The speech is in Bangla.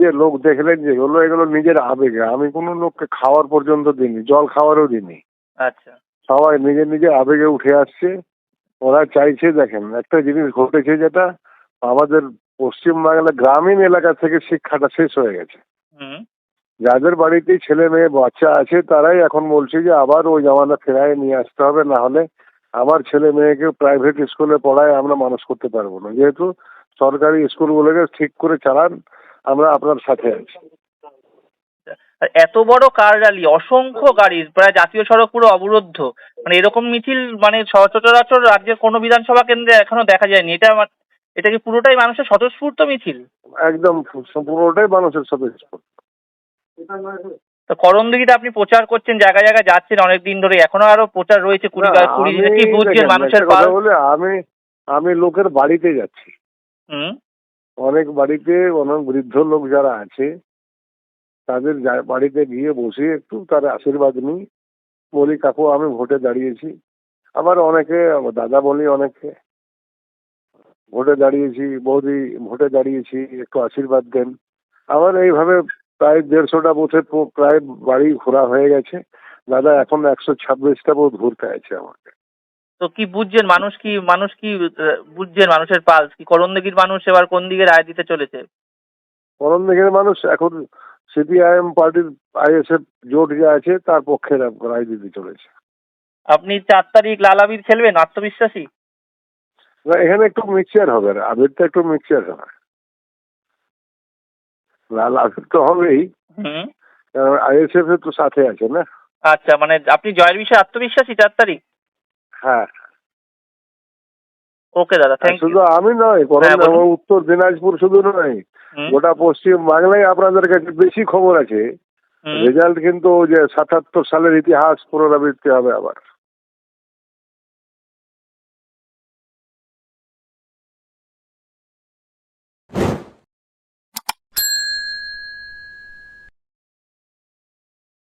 যে লোক দেখলেন যেগুলো, এগুলো নিজের আবেগে। আমি কোনো লোককে খাওয়ার পর্যন্ত দিইনি, জল খাওয়ারও দিইনি। আচ্ছা। সবাই নিজের নিজের আবেগে উঠে আসছে। ওরা চাইছে, দেখেন একটা জিনিস ঘটেছে যেটা আমাদের পশ্চিমবাংলা গ্রামীণ এলাকা থেকে শিক্ষাটা শেষ হয়ে গেছে। হুম। যাদের বাড়িতে ছেলে মেয়ে বাচ্চা আছে তারাই এখন বলছে যে আবার ওই জামানা ফেরায় নিয়ে আসতে হবে, না হলে আমার ছেলে মেয়েকে প্রাইভেট স্কুলে পড়ায় আমরা মানুষ করতে পারবো না। যেহেতু সরকারি স্কুলগুলোকে ঠিক করে চালান, আমরা আপনার সাথে আছি। আর এত বড় কার র্যালি, অসংখ্য গাড়ির, প্রায় জাতীয় সড়ক পুরো অবরুদ্ধ, মানে এরকম মিছিল মানে সচরাচর রাজ্যের কোনো বিধানসভা কেন্দ্রে এখনো দেখা যায়নি। এটা কি পুরোটাই মানুষের স্বতঃস্ফূর্ত মিছিল? একদম পুরোটাই মানুষের সাথে। তো করণদিঘিতে আপনি প্রচার করছেন, জায়গায় জায়গায় যাচ্ছেন অনেকদিন ধরে, এখনো আরো প্রচার রয়েছে 20 দিনে। কি বুঝছেন মানুষের কথা পাল? বলে আমি লোকের বাড়িতে যাচ্ছি। হুম। অনেক বাড়িতে অনেক বৃদ্ধ লোক যারা আছে তাদের বাড়িতে গিয়ে বসে একটু তার আশীর্বাদ নিই, বলি কাকু আমি ভোটে দাঁড়িয়েছি। আবার অনেকে দাদা বলি, অনেকে ভোটে দাঁড়িয়েছি, বৌদি ভোটে দাঁড়িয়েছি, একটু আশীর্বাদ দেন। আবার এইভাবে প্রায় 150টা বুথে প্রায় বাড়ি ঘোরা হয়ে গেছে। দাদা এখন 126টা বুথ ঘুরতে আছে আমাকে। তো কি বুঝছেন মানুষ কি বুঝছেন মানুষের পালস? কি করণদিঘির মানুষ এবার কোন দিকে রায় দিতে চলেছে? করণদিঘির মানুষ এখন সিপিআইএম পার্টির আইএসএফ জোট যে আছে তার পক্ষে রাজনীতি চলেছে। আপনি 4 তারিখ লাল আবির খেলবেন? আত্মবিশ্বাসী? না, এখানে একটু মিক্সচার হবে, আবিরটা একটু মিক্সচার হবে। লাল আবির তো হবেই, হুম। কারণ আইএসএফ এর তো সাথে আছে না। আচ্ছা, মানে আপনি জয়ের বিষয়ে আত্মবিশ্বাসী 4 তারিখ? হ্যাঁ। ওকে দাদা, থ্যাংক ইউ। শুধু আমি নয়, উত্তর দিনাজপুর শুধু নয়, গোটা পশ্চিম বাংলায় আপনাদের কাছে বেশি খবর আছে। রেজাল্ট কিন্তু যে 77 সালের ইতিহাস পুনরাবৃত্তি হবে আবার।